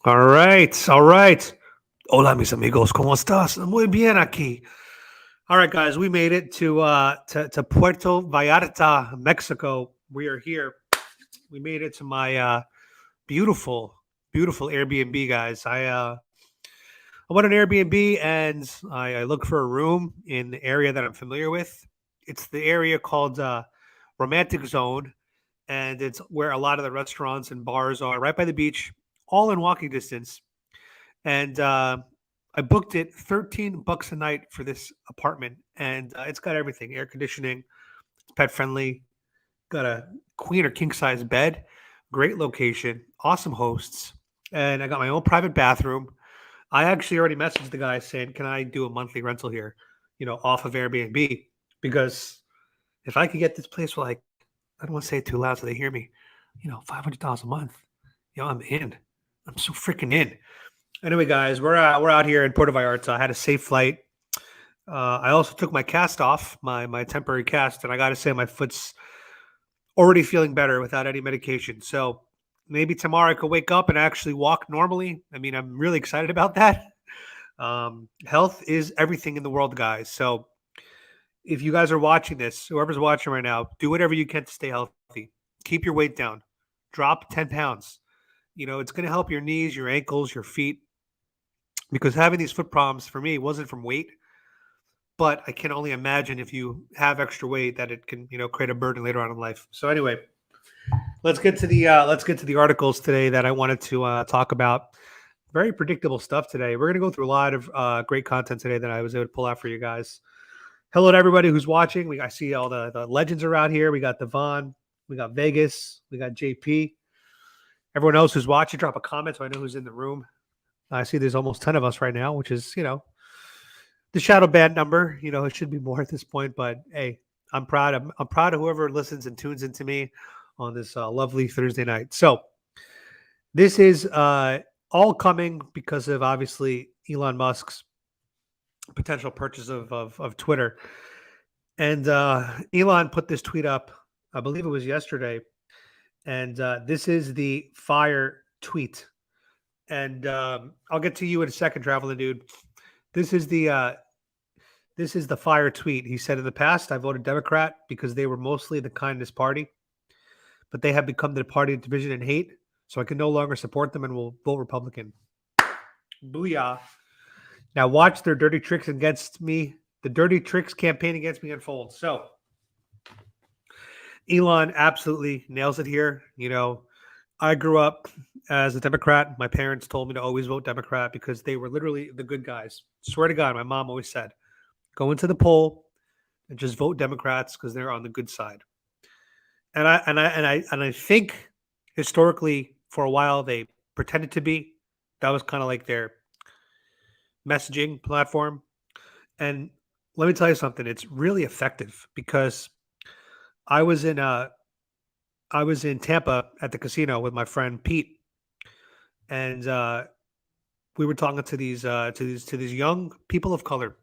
All right, all right. Hola, mis amigos. ¿Cómo estás? Muy bien aquí. All right, guys, we made it to Puerto Vallarta, Mexico. We are here. We made it to my beautiful, beautiful Airbnb, guys. I went on Airbnb and I looked for a room in the area that I'm familiar with. It's the area called Romantic Zone, and it's where a lot of the restaurants and bars are, right by the beach, all in walking distance. And I booked it $13 a night for this apartment, and it's got everything: air conditioning, it's pet friendly, got a queen or king size bed, great location, awesome hosts, and I got my own private bathroom. I actually already messaged the guy saying, "Can I do a monthly rental here, off of Airbnb?" Because if I could get this place for like, I don't want to say it too loud so they hear me, $500 a month, I'm in. I'm so freaking in. Anyway, guys, we're out here in Puerto Vallarta. I had a safe flight. I also took my cast off, my temporary cast, and I got to say my foot's already feeling better without any medication. So maybe tomorrow I could wake up and actually walk normally. I mean, I'm really excited about that. Health is everything in the world, guys. So if you guys are watching this, whoever's watching right now, do whatever you can to stay healthy. Keep your weight down. Drop 10 pounds. It's going to help your knees, your ankles, your feet, because having these foot problems for me wasn't from weight, but I can only imagine if you have extra weight that it can, create a burden later on in life. So anyway, let's get to the articles today that I wanted to talk about. Very predictable stuff today. We're going to go through a lot of great content today that I was able to pull out for you guys. Hello to everybody who's watching. I see all the legends around here. We got Devon, we got Vegas, we got JP. Everyone else who's watching, drop a comment so I know who's in the room. I see there's almost 10 of us right now, which is, the shadow band number. It should be more at this point, but hey, I'm proud. I'm proud of whoever listens and tunes into me on this lovely Thursday night. So this is all coming because of obviously Elon Musk's potential purchase of Twitter. And Elon put this tweet up, I believe it was yesterday. And this is the fire tweet. And I'll get to you in a second, traveling dude. This is the fire tweet. He said, "In the past, I voted Democrat because they were mostly the kindness party, but they have become the party of division and hate. So I can no longer support them and will vote Republican." Booyah! Now watch their dirty tricks against me. The dirty tricks campaign against me unfold. So Elon absolutely nails it here. I grew up as a Democrat. My parents told me to always vote Democrat because they were literally the good guys. Swear to God, my mom always said, "Go into the poll and just vote Democrats because they're on the good side." And I think historically for a while they pretended to be. That was kind of like their messaging platform. And let me tell you something, it's really effective because I was in I was in Tampa at the casino with my friend Pete, and we were talking to these young people of color,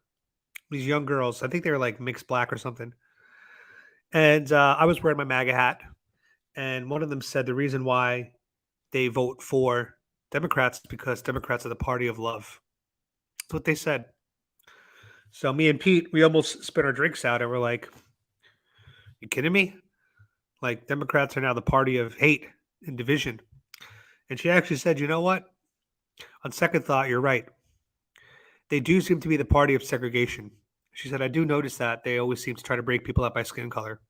these young girls. I think they were like mixed black or something. And I was wearing my MAGA hat, and one of them said the reason why they vote for Democrats is because Democrats are the party of love. That's what they said. So me and Pete, we almost spit our drinks out, and we're like, "You kidding me? Like Democrats are now the party of hate and division." And she actually said, "You know what? On second thought, you're right. They do seem to be the party of segregation." She said, "I do notice that they always seem to try to break people up by skin color."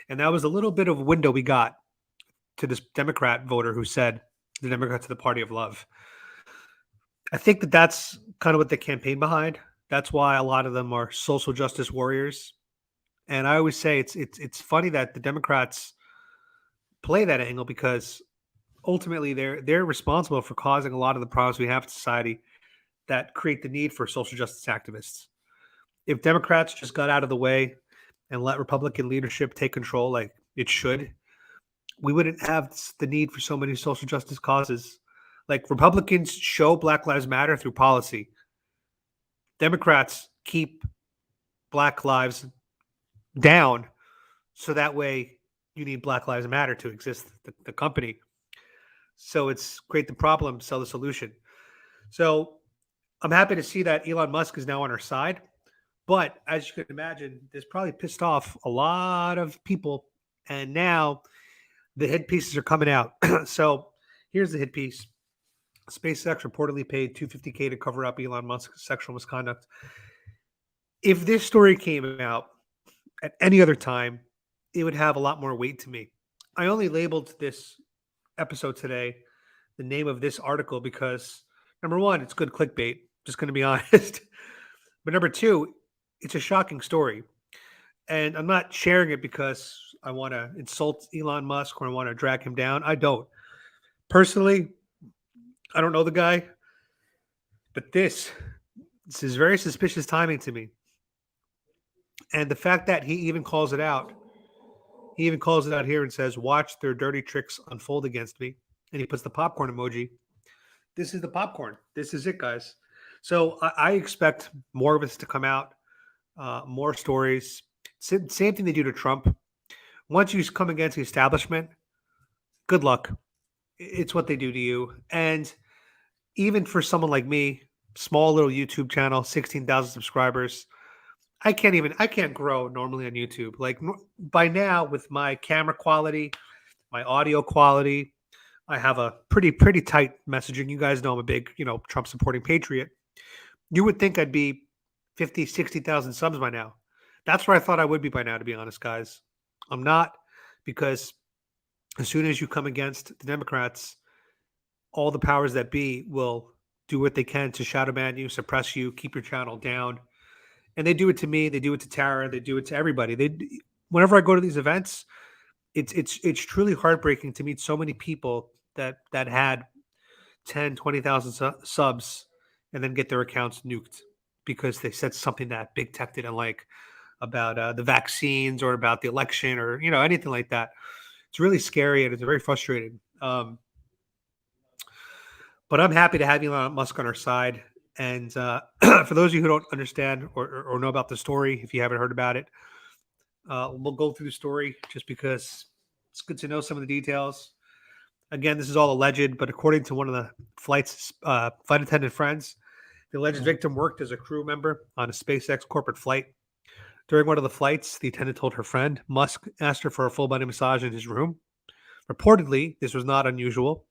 And that was a little bit of a window we got to this Democrat voter who said the Democrats are the party of love. I think that that's kind of what they campaign behind. That's why a lot of them are social justice warriors. And I always say it's funny that the Democrats play that angle because ultimately they're responsible for causing a lot of the problems we have in society that create the need for social justice activists. If Democrats just got out of the way and let Republican leadership take control like it should, we wouldn't have the need for so many social justice causes. Like Republicans show Black Lives Matter through policy. Democrats keep Black lives down so that way you need Black Lives Matter to exist, the company. So it's create the problem, sell the solution. So I'm happy to see that Elon Musk is now on our side. But as you can imagine, this probably pissed off a lot of people. And now the hit pieces are coming out. So here's the hit piece. SpaceX reportedly paid 250K to cover up Elon Musk's sexual misconduct. If this story came out at any other time, it would have a lot more weight to me. I only labeled this episode today the name of this article because number one, it's good clickbait, just going to be honest. But number two, it's a shocking story. And I'm not sharing it because I want to insult Elon Musk or I want to drag him down. I don't. Personally, I don't know the guy, but this is very suspicious timing to me. And the fact that he even calls it out here and says, "Watch their dirty tricks unfold against me." And he puts the popcorn emoji. This is the popcorn. This is it, guys. So I expect more of this to come out, more stories. Same thing they do to Trump. Once you come against the establishment, good luck. It's what they do to you. And even for someone like me, small little YouTube channel, 16,000 subscribers, I can't grow normally on YouTube. Like by now with my camera quality, my audio quality, I have a pretty tight messaging. You guys know I'm a big, Trump supporting patriot. You would think I'd be 50, 60,000 subs by now. That's where I thought I would be by now, to be honest, guys. I'm not, because as soon as you come against the Democrats, all the powers that be will do what they can to shadow ban you, suppress you, keep your channel down. And they do it to me. They do it to Tara. They do it to everybody. Whenever I go to these events, it's truly heartbreaking to meet so many people that had 10, 20,000 subs and then get their accounts nuked because they said something that big tech didn't like about the vaccines or about the election or anything like that. It's really scary and it's very frustrating. But I'm happy to have Elon Musk on our side. And for those of you who don't understand or know about the story, if you haven't heard about it, we'll go through the story just because it's good to know some of the details. Again, this is all alleged, but according to one of the flight attendant friends, the alleged victim worked as a crew member on a SpaceX corporate flight. During one of the flights, the attendant told her friend Musk asked her for a full body massage in his room. Reportedly, this was not unusual.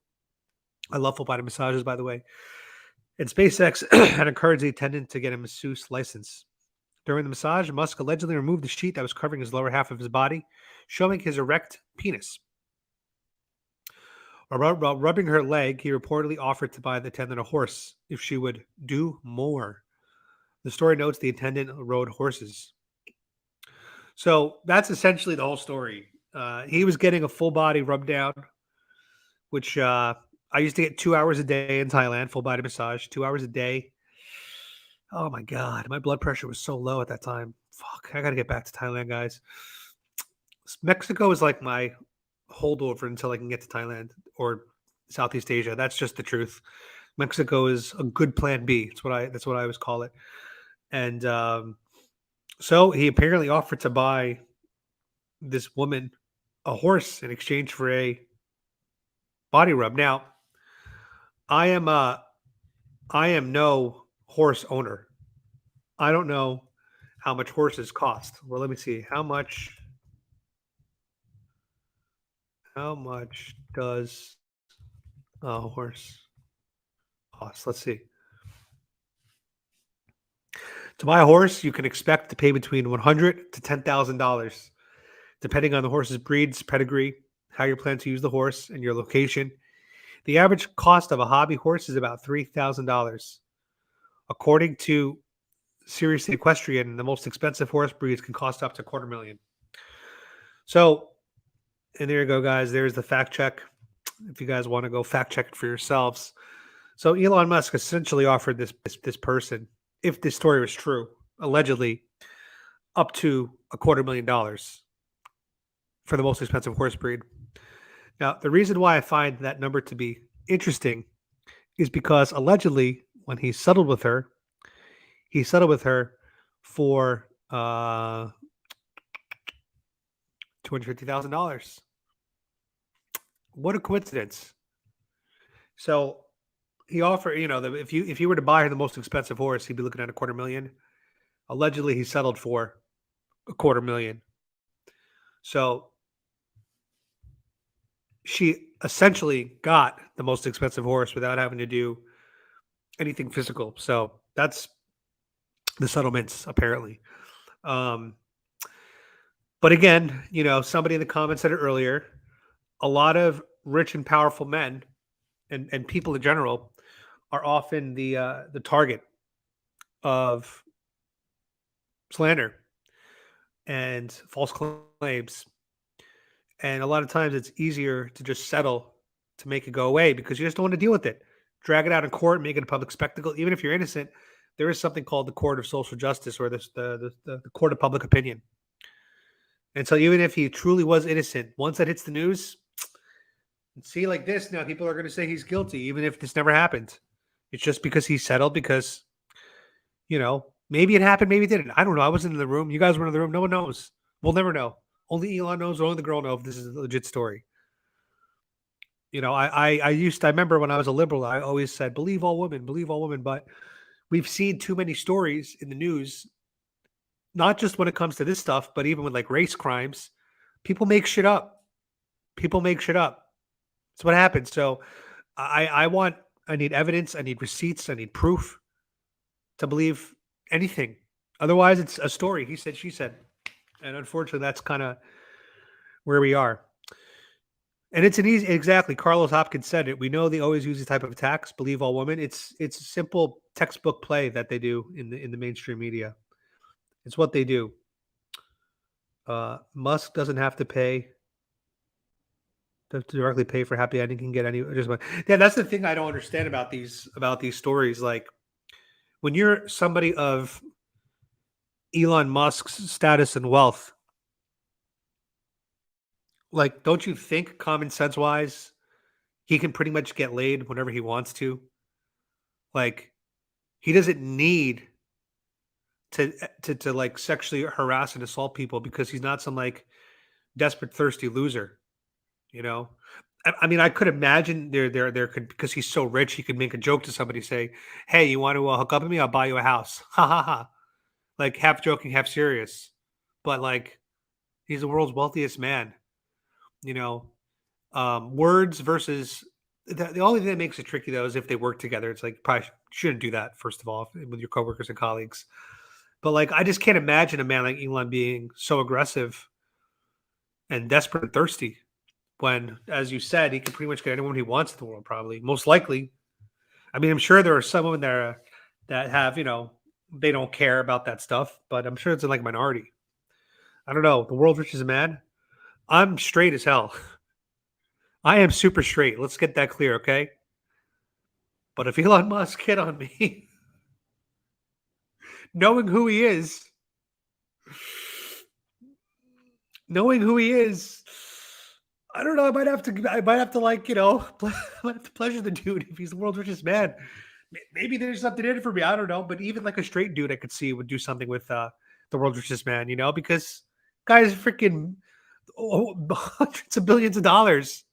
I love full body massages, by the way. And SpaceX had encouraged the attendant to get a masseuse license. During the massage, Musk allegedly removed the sheet that was covering his lower half of his body, showing his erect penis. While rubbing her leg, he reportedly offered to buy the attendant a horse if she would do more. The story notes the attendant rode horses. So that's essentially the whole story. He was getting a full body rub down, which I used to get 2 hours a day in Thailand, full body massage, 2 hours a day. Oh my God, my blood pressure was so low at that time. Fuck, I got to get back to Thailand, guys. Mexico is like my holdover until I can get to Thailand or Southeast Asia. That's just the truth. Mexico is a good plan B. That's what I always call it. And so he apparently offered to buy this woman a horse in exchange for a body rub. Now, I am no horse owner. I don't know how much horses cost. Well, let me see. How much does a horse cost? Let's see. To buy a horse, you can expect to pay between $100 to $10,000, depending on the horse's breeds, pedigree, how you plan to use the horse, and your location. The average cost of a hobby horse is about $3,000. According to Serious Equestrian, the most expensive horse breeds can cost up to $250,000. So, and there you go, guys. There's the fact check. If you guys want to go fact check it for yourselves. So Elon Musk essentially offered this person, if this story was true, allegedly, up to $250,000 for the most expensive horse breed. Now, the reason why I find that number to be interesting is because allegedly, when he settled with her for $250,000. What a coincidence! So he offered, if you were to buy her the most expensive horse, he'd be looking at a quarter million. Allegedly, he settled for a quarter million. So she essentially got the most expensive horse without having to do anything physical. So that's the settlements, apparently. Um, but again, somebody in the comments said it earlier. A lot of rich and powerful men and people in general are often the target of slander and false claims. And a lot of times it's easier to just settle to make it go away because you just don't want to deal with it. Drag it out in court, make it a public spectacle. Even if you're innocent, there is something called the court of social justice or the court of public opinion. And so even if he truly was innocent, once that hits the news, see like this now, people are going to say he's guilty, even if this never happened. It's just because he settled because, maybe it happened, maybe it didn't. I don't know. I wasn't in the room. You guys were in the room. No one knows. We'll never know. Only Elon knows, or only the girl knows if this is a legit story. I remember when I was a liberal, I always said, believe all women, believe all women. But we've seen too many stories in the news, not just when it comes to this stuff, but even with like race crimes. People make shit up. People make shit up. That's what happens. So I need evidence, I need receipts, I need proof to believe anything. Otherwise, it's a story. He said, she said. And unfortunately, that's kind of where we are. And it's an easy, exactly. Carlos Hopkins said it. We know they always use these type of attacks. Believe all women. It's a simple textbook play that they do in the mainstream media. It's what they do. Musk doesn't have to pay to directly pay for happy ending. Can get any just yeah. That's the thing I don't understand about these stories. Like when you're somebody of Elon Musk's status and wealth, like don't you think common sense wise he can pretty much get laid whenever he wants to? Like he doesn't need to like sexually harass and assault people because he's not some like desperate thirsty loser, you know. I mean, I could imagine there could because he's so rich, he could make a joke to somebody, say, "Hey, you want to hook up with me? I'll buy you a house." Ha ha ha! Like half joking, half serious. But like, he's the world's wealthiest man. You know, words versus the only thing that makes it tricky though is if they work together. It's like probably shouldn't do that first of all with your coworkers and colleagues. But like, I just can't imagine a man like Elon being so aggressive and desperate and thirsty when, as you said, he can pretty much get anyone he wants in the world. Probably, most likely. I mean, I'm sure there are some women there that have, they don't care about that stuff, but I'm sure it's like a minority. I don't know. The world's richest man. I'm straight as hell. I am super straight. Let's get that clear, okay? But if Elon Musk hit on me, knowing who he is, knowing who he is, I don't know. I might have to like, I might have to pleasure the dude if he's the world's richest man. Maybe there's something in it for me. I don't know. But even like a straight dude, I could see would do something with the world's richest man. Because guys, freaking hundreds of billions of dollars.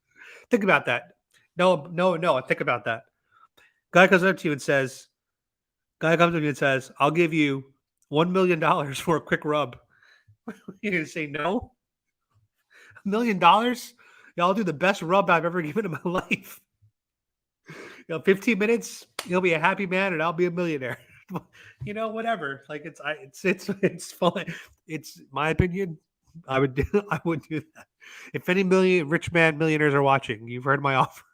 Think about that. No, no, no. Think about that. Guy comes up to you and says, "Guy comes up to you and says, I'll give you $1 million for a quick rub." You're gonna say no? $1 million? Yeah, I'll do the best rub I've ever given in my life. 15 minutes, he'll be a happy man, and I'll be a millionaire. Whatever. Like it's fine. It's my opinion. I would do that. If any rich man millionaires are watching, you've heard my offer.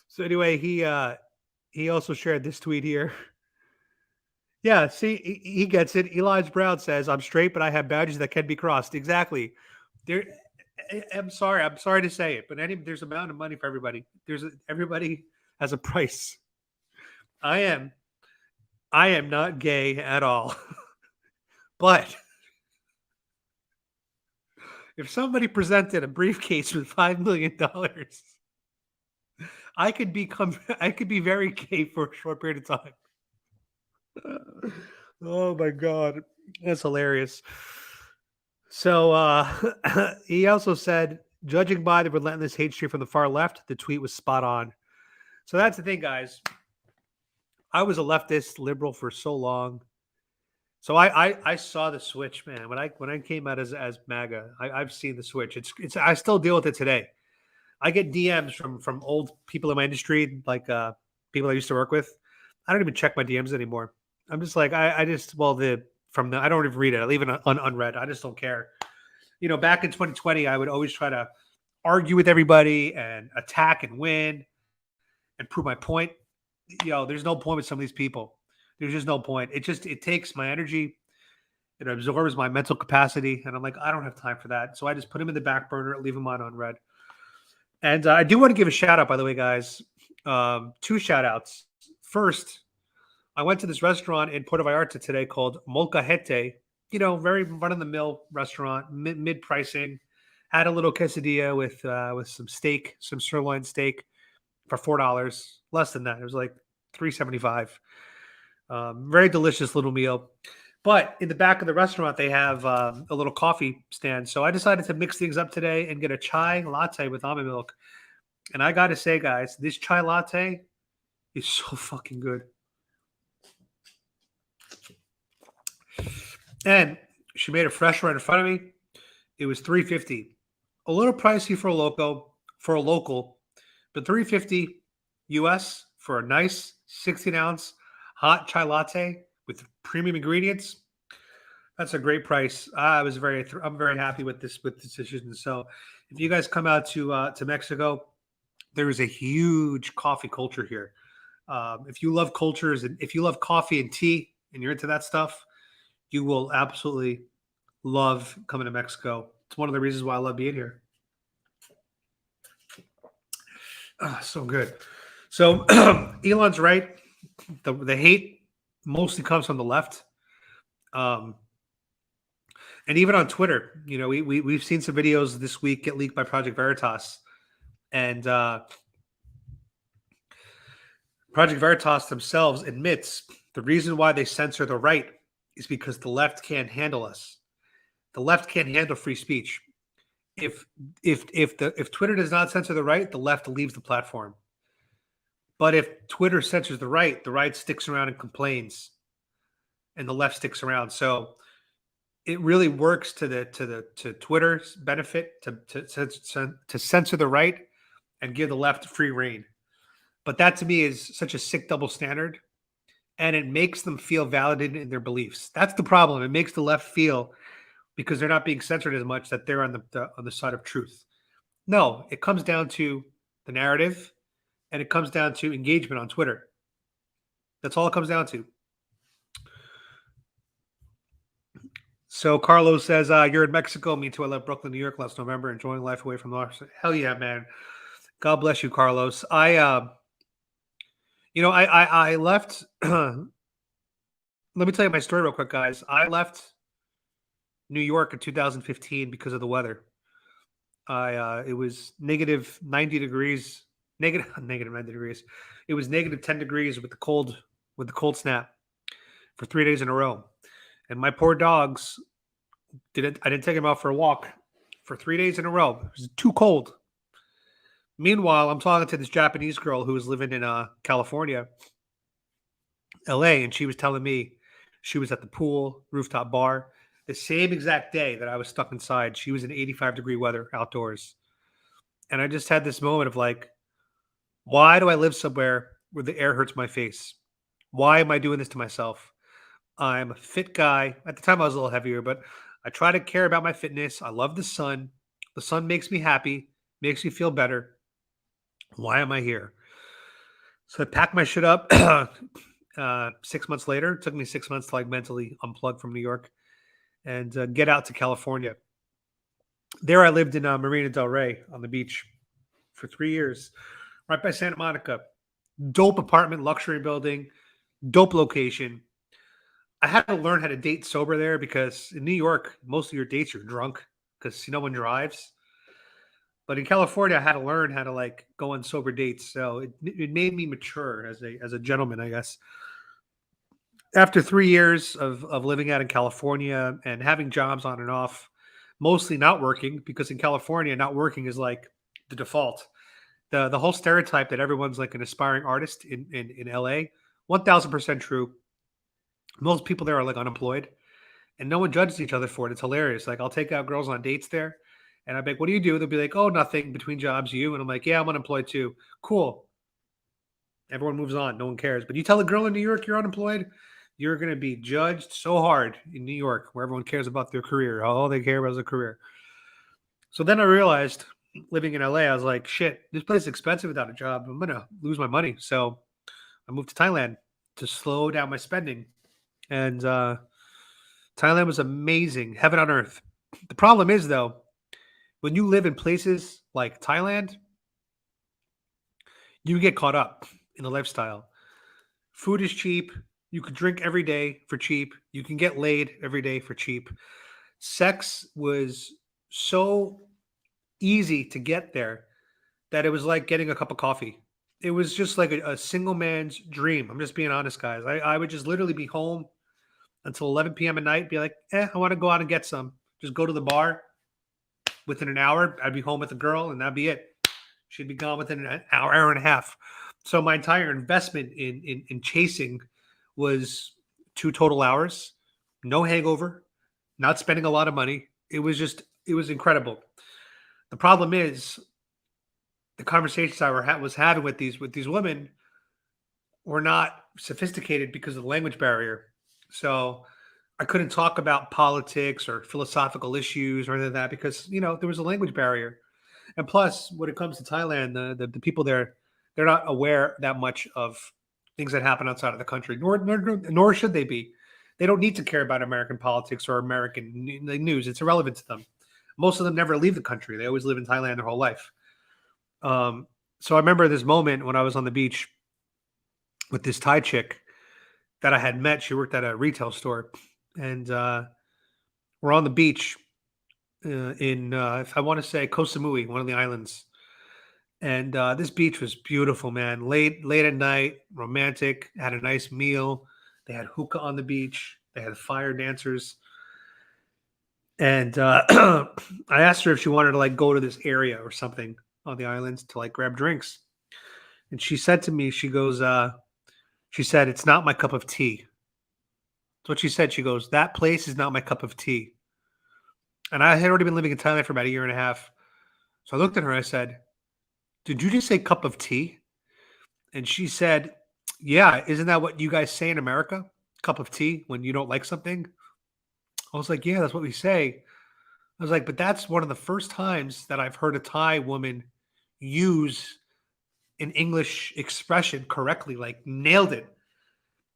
So anyway, he also shared this tweet here. Yeah, see, he gets it. Elijah Brown says, "I'm straight, but I have boundaries that can be crossed." Exactly. There, I'm sorry. I'm sorry to say it, but there's a amount of money for everybody. Everybody has a price. I am, I am not gay at all, but if somebody presented a briefcase with $5 million, I could be very gay for a short period of time. Oh my god, that's hilarious. So he also said Judging by the relentless hate stream from the far left, the tweet was spot on. So that's the thing, guys. I was a leftist liberal for so long. So I saw the switch, man. When I came out as MAGA, I've seen the switch. It's I still deal with it today. I get DMs from old people in my industry, like people I used to work with. I don't even check my DMs anymore. I'm just like I just well the from the I don't even read it. I leave it unread. I just don't care. Back in 2020, I would always try to argue with everybody and attack and win and prove my point. There's no point with some of these people. There's just no point. It takes my energy. It absorbs my mental capacity, and I'm like, I don't have time for that. So I just put them in the back burner, leave them on unread. And I do want to give a shout out, by the way, guys. Two shout outs. First, I went to this restaurant in Puerto Vallarta today called Molcajete. Very run of the mill restaurant, mid pricing. Had a little quesadilla with some steak, some sirloin steak for $4. Less than that. It was like $3.75. Very delicious little meal. But in the back of the restaurant, they have a little coffee stand. So I decided to mix things up today and get a chai latte with almond milk. And I got to say, guys, this chai latte is so fucking good. And she made it fresh right in front of me. It was $3.50. A little pricey for a local, but $3.50 US for a nice 16-ounce hot chai latte with premium ingredients. That's a great price. I'm very happy with this decision. So, if you guys come out to Mexico, there is a huge coffee culture here. If you love cultures and if you love coffee and tea and you're into that stuff, you will absolutely love coming to Mexico. It's one of the reasons why I love being here. So good. So Elon's right. The hate mostly comes from the left. And even on Twitter, we've seen some videos this week get leaked by Project Veritas. And Project Veritas themselves admits the reason why they censor the right is because the left can't handle us. The left can't handle free speech. If Twitter does not censor the right, the left leaves the platform. But if Twitter censors the right sticks around and complains, and the left sticks around. So it really works to Twitter's benefit to censor the right and give the left free reign. But that to me is such a sick double standard, and it makes them feel validated in their beliefs. That's the problem. It makes the left feel, because they're not being censored as much, that they're on the side of truth. No, it comes down to the narrative, and it comes down to engagement on Twitter. That's all it comes down to. So Carlos says, you're in Mexico. Me too. I left Brooklyn, New York last November, enjoying life away from the office. Hell yeah, man. God bless you, Carlos. I left. Let me tell you my story real quick, guys. I left New York in 2015 because of the weather. It was negative 90 degrees, negative 90 degrees. It was negative 10 degrees with the cold snap for 3 days in a row. And my poor dogs I didn't take them out for a walk for 3 days in a row. It was too cold. Meanwhile, I'm talking to this Japanese girl who was living in California, LA, and she was telling me she was at the pool, rooftop bar, the same exact day that I was stuck inside. She was in 85-degree weather outdoors. And I just had this moment of like, why do I live somewhere where the air hurts my face? Why am I doing this to myself? I'm a fit guy. At the time, I was a little heavier, but I try to care about my fitness. I love the sun. The sun makes me happy, makes me feel better. Why am I here? So I packed my shit up 6 months later. It took me 6 months to like mentally unplug from New York and get out to California. There I lived in Marina Del Rey on the beach for 3 years, right by Santa Monica. Dope apartment, luxury building, dope location. I had to learn how to date sober there because in New York, most of your dates are drunk because no one drives. But in California, I had to learn how to like go on sober dates. So it made me mature as a gentleman, I guess. After 3 years of living out in California and having jobs on and off, mostly not working, because in California, not working is like the default. The whole stereotype that everyone's like an aspiring artist in LA, 1000% true. Most people there are like unemployed, and no one judges each other for it. It's hilarious. Like I'll take out girls on dates there, and I'm like, "What do you do?" They'll be like, "Oh, nothing between jobs, you." And I'm like, "Yeah, I'm unemployed too." Cool. Everyone moves on. No one cares. But you tell a girl in New York you're unemployed, you're going to be judged so hard in New York, where everyone cares about their career. All they care about is a career. So then I realized, living in LA, I was like, shit, this place is expensive without a job. I'm going to lose my money. So I moved to Thailand to slow down my spending. And Thailand was amazing, heaven on earth. The problem is, though, when you live in places like Thailand, you get caught up in the lifestyle. Food is cheap. You can drink every day for cheap. You can get laid every day for cheap. Sex was so easy to get there that it was like getting a cup of coffee. It was just like a single man's dream. I'm just being honest, guys. I would just literally be home until 11 p.m. at night, be like, I want to go out and get some. Just go to the bar. Within an hour, I'd be home with a girl, and that'd be it. She'd be gone within an hour and a half. So my entire investment in chasing was 2 total hours, no hangover, not spending a lot of money. It was incredible. The problem is the conversations was having with these women were not sophisticated because of the language barrier. So I couldn't talk about politics or philosophical issues or anything like that because there was a language barrier. And plus, when it comes to Thailand, the people there, they're not aware that much of things that happen outside of the country, nor should they be. They don't need to care about American politics or American news. It's irrelevant to them. Most of them never leave the country. They always live in Thailand their whole life. So I remember this moment when I was on the beach with this Thai chick that I had met. She worked at a retail store, and we're on the beach in, if I want to say, Koh Samui, one of the islands. And this beach was beautiful, man. Late at night, romantic. Had a nice meal. They had hookah on the beach. They had fire dancers. And I asked her if she wanted to like go to this area or something on the islands to like grab drinks. And she said to me, she said, "It's not my cup of tea." That's what she said. She goes, "That place is not my cup of tea." And I had already been living in Thailand for about a year and a half. So I looked at her and I said, "Did you just say cup of tea?" And she said, "Yeah, isn't that what you guys say in America? Cup of tea when you don't like something?" I was like, "Yeah, that's what we say." I was like, "But that's one of the first times that I've heard a Thai woman use an English expression correctly, like nailed it."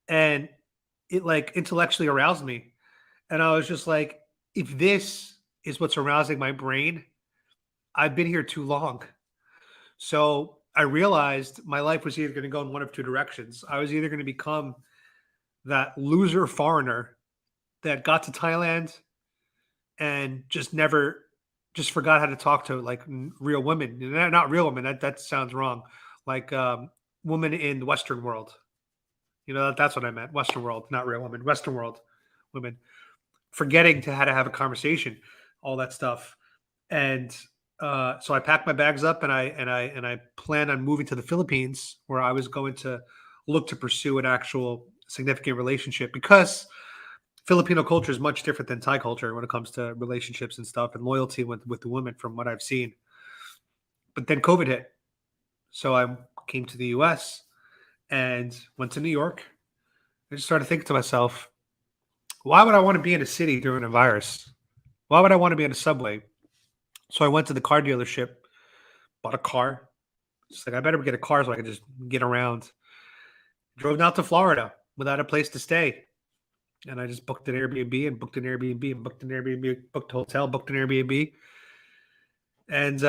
And it like intellectually aroused me. And I was just like, if this is what's arousing my brain, I've been here too long. So I realized my life was either going to go in one of two directions. I was either going to become that loser foreigner that got to Thailand and just forgot how to talk to like real women. Not real women. That sounds wrong. Like women in the Western world. That's what I meant. Western world, not real women. Western world women. Forgetting to how to have a conversation, all that stuff. And so I packed my bags up and I planned on moving to the Philippines, where I was going to look to pursue an actual significant relationship, because Filipino culture is much different than Thai culture when it comes to relationships and stuff and loyalty with the women, from what I've seen. But then COVID hit. So I came to the US and went to New York. I just started thinking to myself, why would I want to be in a city during a virus? Why would I want to be in a subway? So I went to the car dealership, bought a car. Just like, I better get a car so I can just get around. Drove down to Florida without a place to stay. And I just booked an Airbnb and booked an Airbnb and booked an Airbnb, booked a hotel, booked an Airbnb. And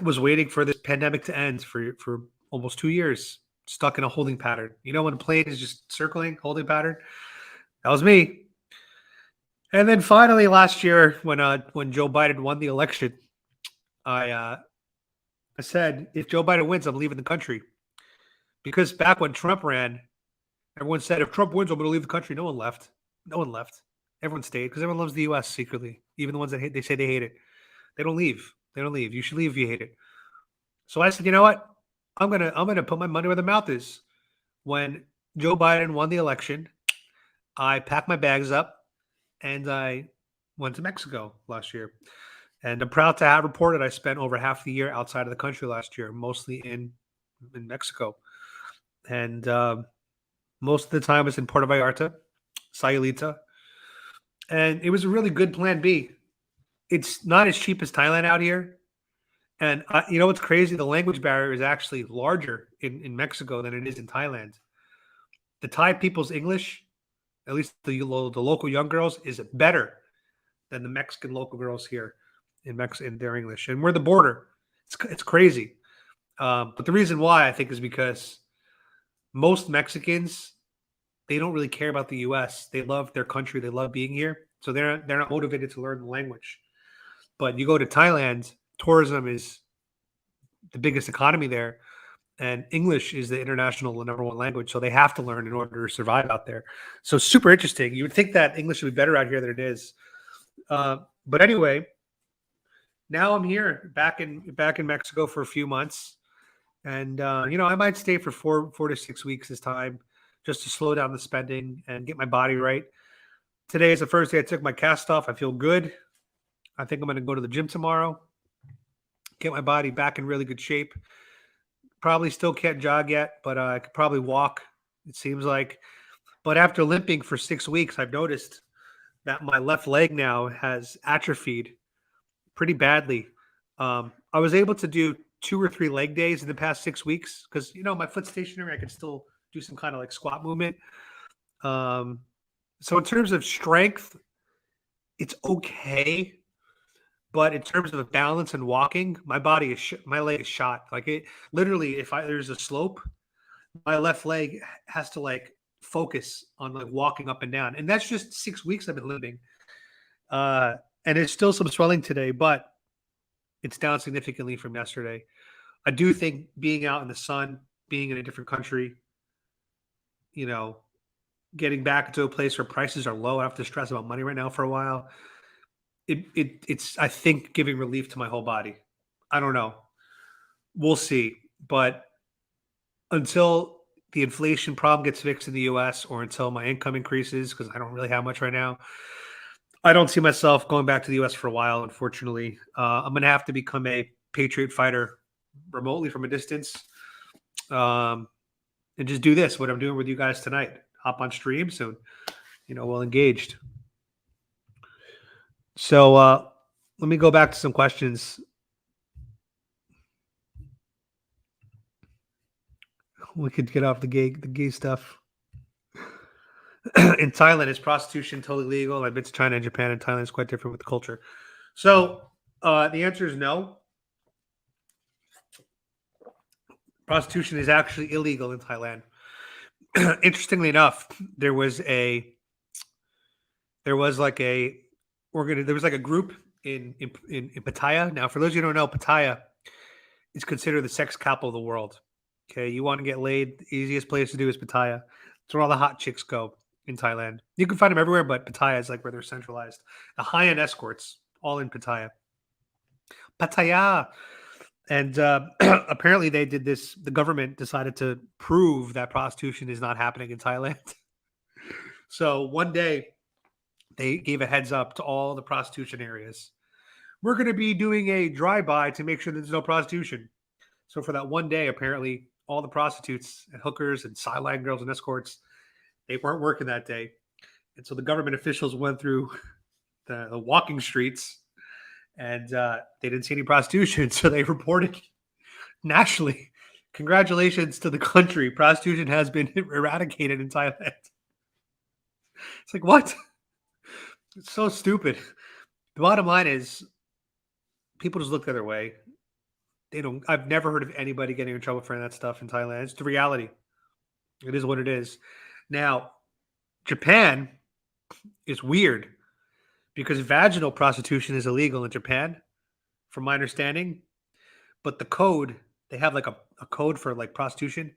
was waiting for this pandemic to end for almost 2 years, stuck in a holding pattern. When a plane is just circling, holding pattern? That was me. And then finally last year, when Joe Biden won the election, I said, if Joe Biden wins, I'm leaving the country. Because back when Trump ran, everyone said, if Trump wins, I'm going to leave the country. No one left. No one left. Everyone stayed because everyone loves the U.S. secretly. Even the ones that hate, they say they hate it. They don't leave. They don't leave. You should leave if you hate it. So I said, you know what? I'm gonna put my money where the mouth is. When Joe Biden won the election, I packed my bags up and I went to Mexico last year. And I'm proud to have reported I spent over half the year outside of the country last year, mostly in Mexico. And most of the time it's in Puerto Vallarta, Sayulita. And it was a really good plan B. It's not as cheap as Thailand out here. And you know what's crazy? The language barrier is actually larger in Mexico than it is in Thailand. The Thai people's English, at least the local young girls, is better than the Mexican local girls here in their English. And we're the border. It's crazy. But the reason why I think is because most Mexicans, they don't really care about the U.S. They love their country. They love being here. So they're not motivated to learn the language. But you go to Thailand, tourism is the biggest economy there, and English is the number one language. So they have to learn in order to survive out there. So super interesting. You would think that English would be better out here than it is. But anyway, now I'm here back in Mexico for a few months, and I might stay for four to 6 weeks this time, just to slow down the spending and get my body right. Today is the first day I took my cast off. I feel good. I think I'm going to go to the gym tomorrow, get my body back in really good shape. Probably still can't jog yet, but I could probably walk, it seems like. But after limping for 6 weeks, I've noticed that my left leg now has atrophied pretty badly. I was able to do 2 or 3 leg days in the past 6 weeks because, my foot's stationary. I can still do some kind of like squat movement. So in terms of strength, it's okay. But in terms of balance and walking, my leg is shot. Like it literally, if there's a slope, my left leg has to like focus on like walking up and down. And that's just 6 weeks I've been limping. And it's still some swelling today, but it's down significantly from yesterday. I do think being out in the sun, being in a different country, getting back into a place where prices are low. I have to stress about money right now for a while. It's I think giving relief to my whole body. I don't know. We'll see. But until the inflation problem gets fixed in the US or until my income increases, because I don't really have much right now, I don't see myself going back to the US for a while, unfortunately. I'm going to have to become a Patriot fighter remotely from a distance, and just do this, what I'm doing with you guys tonight. Hop on stream soon, well engaged. So let me go back to some questions. We could get off the gay stuff. In Thailand, is prostitution totally legal? I've been to China and Japan, and Thailand is quite different with the culture. So the answer is no. Prostitution is actually illegal in Thailand. Interestingly enough, there was like a group in Pattaya. Now, for those of you who don't know, Pattaya is considered the sex capital of the world. Okay, you want to get laid, the easiest place to do is Pattaya. It's where all the hot chicks go in Thailand. You can find them everywhere, but Pattaya is like where they're centralized. The high-end escorts, all in Pattaya. Pattaya. And apparently they did this. The government decided to prove that prostitution is not happening in Thailand. So one day they gave a heads up to all the prostitution areas. We're going to be doing a drive-by to make sure there's no prostitution. So for that one day, apparently all the prostitutes and hookers and sideline girls and escorts, they weren't working that day. And so the government officials went through the walking streets and they didn't see any prostitution. So they reported nationally, congratulations to the country. Prostitution has been eradicated in Thailand. It's like, what? It's so stupid. The bottom line is people just look the other way. I've never heard of anybody getting in trouble for that stuff in Thailand. It's the reality. It is what it is. Now, Japan is weird because vaginal prostitution is illegal in Japan, from my understanding. But the code, they have like a code for like prostitution,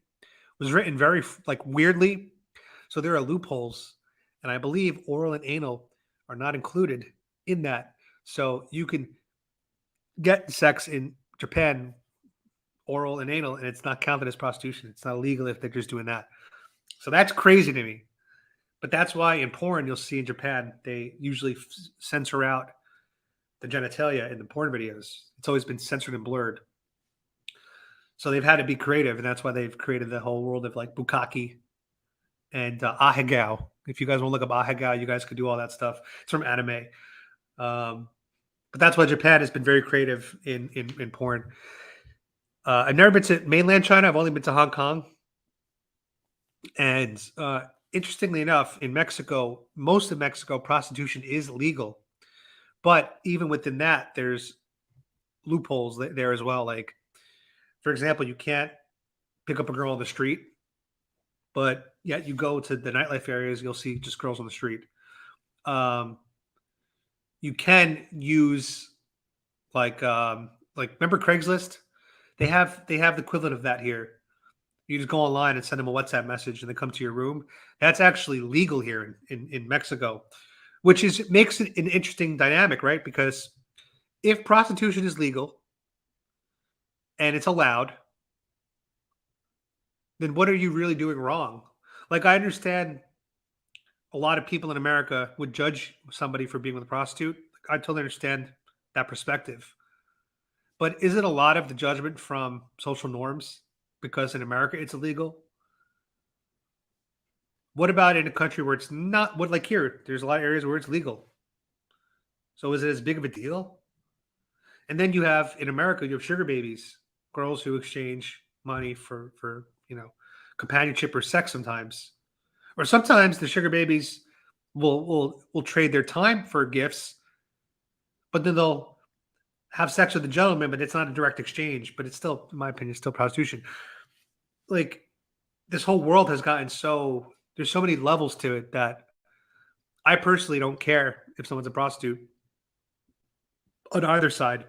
was written very like weirdly. So there are loopholes. And I believe oral and anal are not included in that. So you can get sex in Japan, oral and anal, and it's not counted as prostitution. It's not illegal if they're just doing that. So that's crazy to me. But that's why in porn, you'll see in Japan, they usually censor out the genitalia in the porn videos. It's always been censored and blurred. So they've had to be creative, and that's why they've created the whole world of like bukkake and ahegao. If you guys want to look up ahegao, you guys could do all that stuff. It's from anime. But that's why Japan has been very creative in porn. I've never been to mainland China. I've only been to Hong Kong. And interestingly enough, in Mexico, most of Mexico, prostitution is legal. But even within that, there's loopholes there as well. Like, for example, you can't pick up a girl on the street, but yet you go to the nightlife areas, you'll see just girls on the street. You can use like remember Craigslist? They have the equivalent of that here. You just go online and send them a WhatsApp message, and they come to your room. That's actually legal here in Mexico, which makes it an interesting dynamic, right? Because if prostitution is legal and it's allowed, then what are you really doing wrong? Like, I understand a lot of people in America would judge somebody for being with a prostitute. I totally understand that perspective. But is it a lot of the judgment from social norms because in America it's illegal? What about in a country where it's not? What, like here, there's a lot of areas where it's legal. So is it as big of a deal? And then you have in America, you have sugar babies, girls who exchange money for companionship or sex sometimes. Or sometimes the sugar babies will trade their time for gifts, but then they'll have sex with the gentleman, but it's not a direct exchange, but it's still, in my opinion, still prostitution. Like, this whole world has gotten there's so many levels to it that I personally don't care if someone's a prostitute on either side.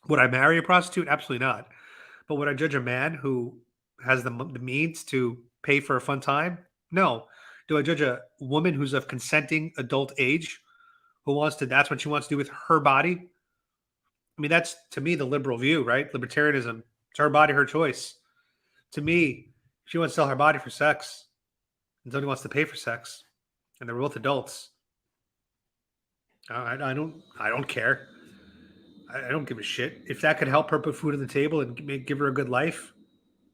Would I marry a prostitute? Absolutely not. But would I judge a man who has the means to pay for a fun time? No. Do I judge a woman who's of consenting adult age who that's what she wants to do with her body? I mean, that's to me the liberal view, right? Libertarianism. It's her body, her choice. To me, if she wants to sell her body for sex and somebody wants to pay for sex and they're both adults, I don't care. I don't give a shit. If that could help her put food on the table and give her a good life,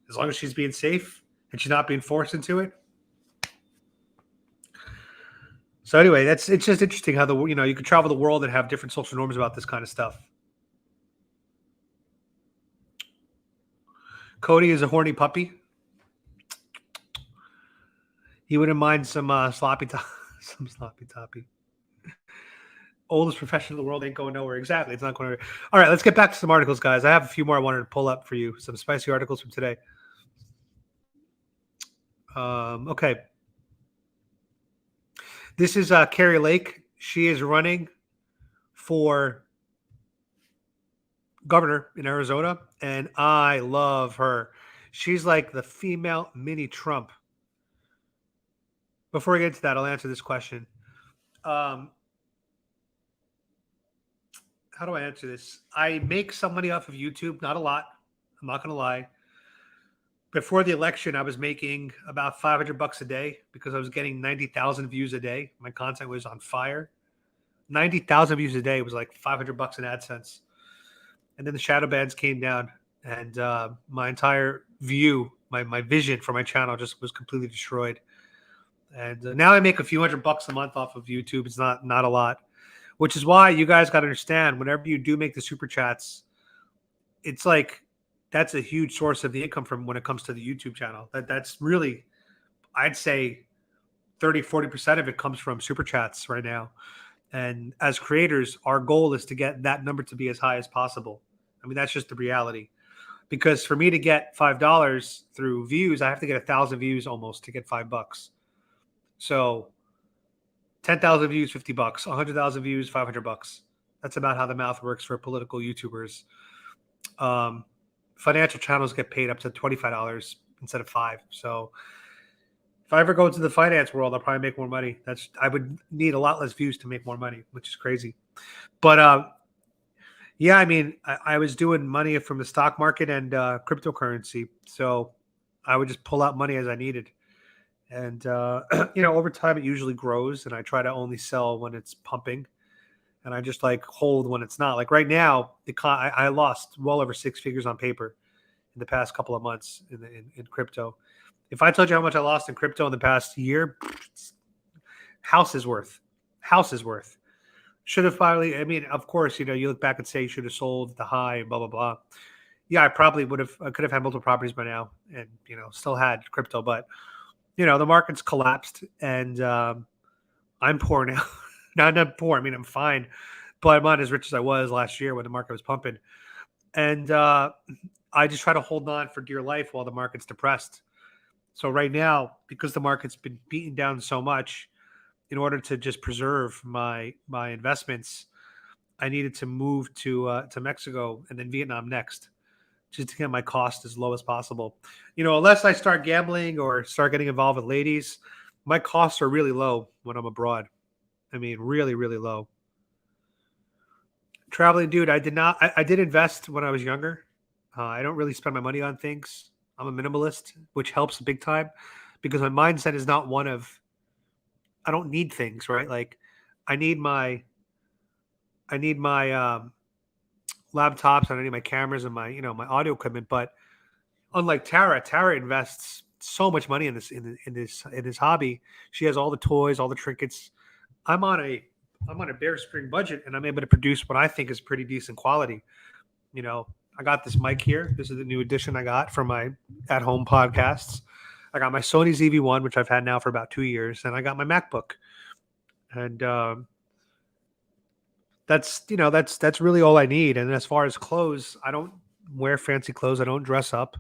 as long as she's being safe and she's not being forced into it. So anyway, it's just interesting how you could travel the world and have different social norms about this kind of stuff. Cody is a horny puppy. He wouldn't mind some sloppy toppy. Oldest profession in the world ain't going nowhere. Exactly. It's not going nowhere. All right, let's get back to some articles, guys. I have a few more I wanted to pull up for you. Some spicy articles from today. Okay. This is Carrie Lake. She is running for governor in Arizona, and I love her. She's like the female mini Trump. Before I get into that, I'll answer this question. How do I answer this? I make some money off of YouTube, not a lot. I'm not going to lie. Before the election, I was making about $500 a day because I was getting 90,000 views a day. My content was on fire. 90,000 views a day was like $500 in AdSense. And then the shadow bans came down, and my entire view, my vision for my channel just was completely destroyed. And now I make a few $100 a month off of YouTube. It's not a lot, which is why you guys got to understand, whenever you do make the super chats, it's like that's a huge source of the income from when it comes to the YouTube channel. That's really, I'd say 30-40% of it comes from super chats right now. And as creators, our goal is to get that number to be as high as possible. I mean, that's just the reality. Because for me to get $5 through views, I have to get 1,000 views almost to get $5. So 10,000 views, $50. 100,000 views, $500. That's about how the math works for political YouTubers. Financial channels get paid up to $25 instead of $5. So if I ever go into the finance world, I'll probably make more money. I would need a lot less views to make more money, which is crazy. But yeah, I mean, I was doing money from the stock market and cryptocurrency, so I would just pull out money as I needed, and over time it usually grows, and I try to only sell when it's pumping, and I just like hold when it's not. Like right now, I lost well over six figures on paper in the past couple of months in crypto. If I told you how much I lost in crypto in the past year, house is worth. House is worth. Should have finally. I mean, of course, you look back and say you should have sold the high and blah blah blah. Yeah, I probably would have. I could have had multiple properties by now, and still had crypto. But the market's collapsed, and I'm poor now. Not poor. I mean, I'm fine, but I'm not as rich as I was last year when the market was pumping. And I just try to hold on for dear life while the market's depressed. So right now, because the market's been beaten down so much, in order to just preserve my investments, I needed to move to Mexico and then Vietnam next, just to get my cost as low as possible. Unless I start gambling or start getting involved with ladies, my costs are really low when I'm abroad. I mean, really, really low. Traveling, dude, I did not. I did invest when I was younger. I don't really spend my money on things. I'm a minimalist, which helps big time because my mindset is not one of I don't need things, right? Like I need my I need my laptops and I need my cameras and my audio equipment. But unlike Tara invests so much money in this hobby. She has all the toys, all the trinkets. I'm on a I'm on a bare spring budget, and I'm able to produce what I think is pretty decent quality. You know, I got this mic here. This is the new edition I got for my at-home podcasts. I got my Sony ZV-1, which I've had now for about 2 years, and I got my MacBook. And that's really all I need. And as far as clothes, I don't wear fancy clothes. I don't dress up.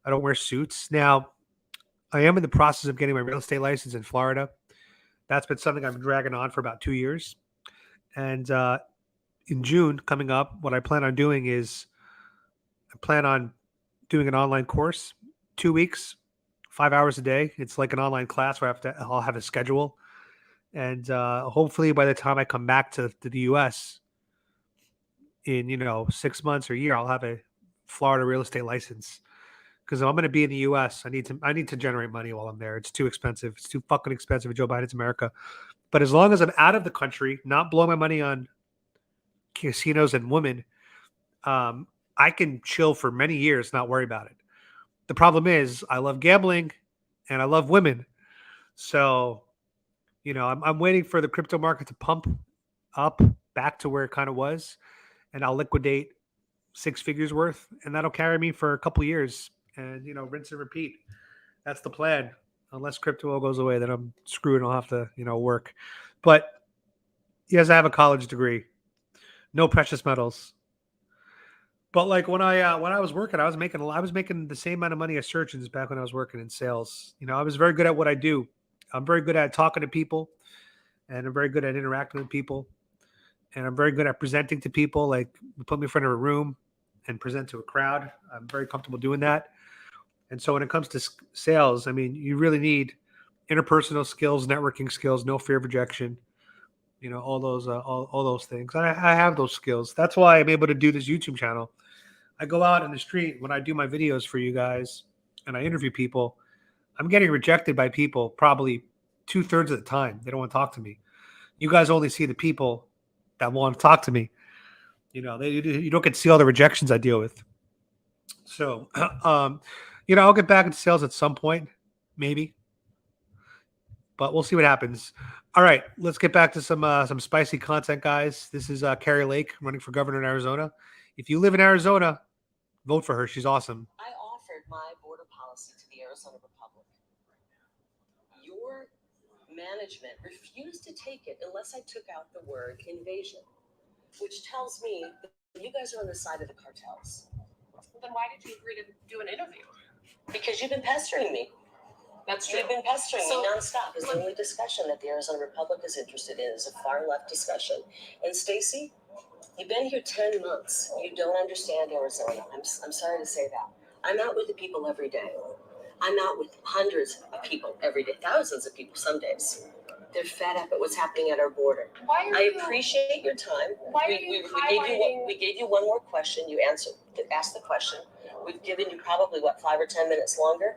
I don't wear suits. Now, I am in the process of getting my real estate license in Florida. That's been something I've been dragging on for about 2 years. And in June coming up, what I plan on doing is I plan on doing an online course, 2 weeks, 5 hours a day. It's like an online class where I'll have a schedule. And hopefully by the time I come back to the US in, 6 months or a year, I'll have a Florida real estate license. Because if I'm going to be in the US, I need to generate money while I'm there. It's too expensive. It's too fucking expensive. Joe Biden's America. But as long as I'm out of the country, not blowing my money on casinos and women, I can chill for many years, not worry about it. The problem is I love gambling and I love women. So, I'm waiting for the crypto market to pump up back to where it kind of was, and I'll liquidate six figures worth, and that'll carry me for a couple years. And rinse and repeat. That's the plan. Unless crypto all goes away, then I'm screwed and I'll have to work. But yes, I have a college degree. No precious metals. But like when I was working, I was making the same amount of money as surgeons back when I was working in sales. I was very good at what I do. I'm very good at talking to people, and I'm very good at interacting with people, and I'm very good at presenting to people. Like you put me in front of a room and present to a crowd. I'm very comfortable doing that. And so when it comes to sales, I mean, you really need interpersonal skills, networking skills, no fear of rejection, all those things. I have those skills. That's why I'm able to do this YouTube channel. I go out in the street when I do my videos for you guys and I interview people. I'm getting rejected by people probably 2/3 of the time. They don't want to talk to me. You guys only see the people that want to talk to me. You don't get to see all the rejections I deal with. So, I'll get back into sales at some point, maybe, but we'll see what happens. All right, let's get back to some spicy content, guys. This is Carrie Lake running for governor in Arizona. If you live in Arizona, vote for her. She's awesome. I offered my border policy to the Arizona Republic. Your management refused to take it unless I took out the word invasion, which tells me that you guys are on the side of the cartels. Well, then why did you agree to do an interview? Because you've been pestering me. That's true. You've been pestering me nonstop. It's the only discussion that the Arizona Republic is interested in is a far left discussion. And Stacey, you've been here 10 months. You don't understand Arizona. I'm sorry to say that. I'm out with the people every day. I'm out with hundreds of people every day, thousands of people some days. They're fed up at what's happening at our border. Why are I you? appreciate your time. Why are you highlighting? We gave you one more question. You asked the question. We've given you probably 5 or 10 minutes longer.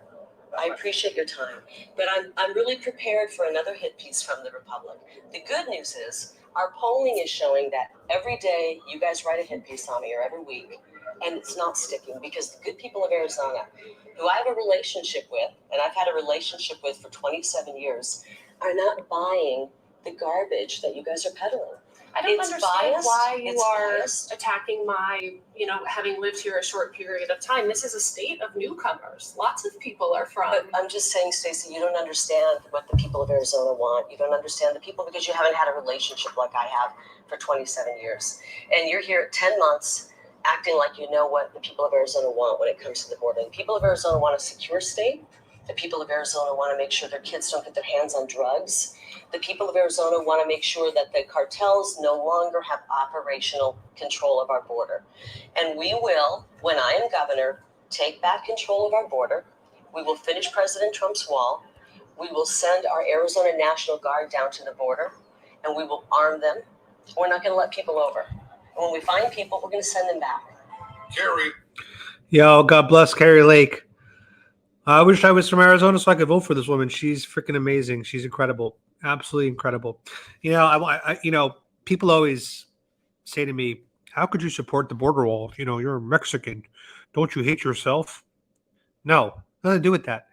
I appreciate your time, but I'm really prepared for another hit piece from the Republic. The good news is our polling is showing that every day you guys write a hit piece on me, or every week, and it's not sticking because the good people of Arizona, who I have a relationship with, and I've had a relationship with for 27 years, are not buying the garbage that you guys are peddling. I don't It's understand biased. why you It's are biased. attacking my, having lived here a short period of time. This is a state of newcomers. Lots of people are from. But I'm just saying, Stacey, you don't understand what the people of Arizona want. You don't understand the people because you haven't had a relationship like I have for 27 years. And you're here 10 months acting like you know what the people of Arizona want when it comes to the border. The people of Arizona want a secure state. The people of Arizona want to make sure their kids don't get their hands on drugs. The people of Arizona want to make sure that the cartels no longer have operational control of our border. And we will, when I am governor, take back control of our border. We will finish President Trump's wall. We will send our Arizona National Guard down to the border, and we will arm them. We're not going to let people over. And when we find people, we're going to send them back. Carrie. Yo, God bless Carrie Lake. I wish I was from Arizona so I could vote for this woman. She's freaking amazing. She's incredible. Absolutely incredible. People always say to me, how could you support the border wall? You're a Mexican. Don't you hate yourself? No, nothing to do with that.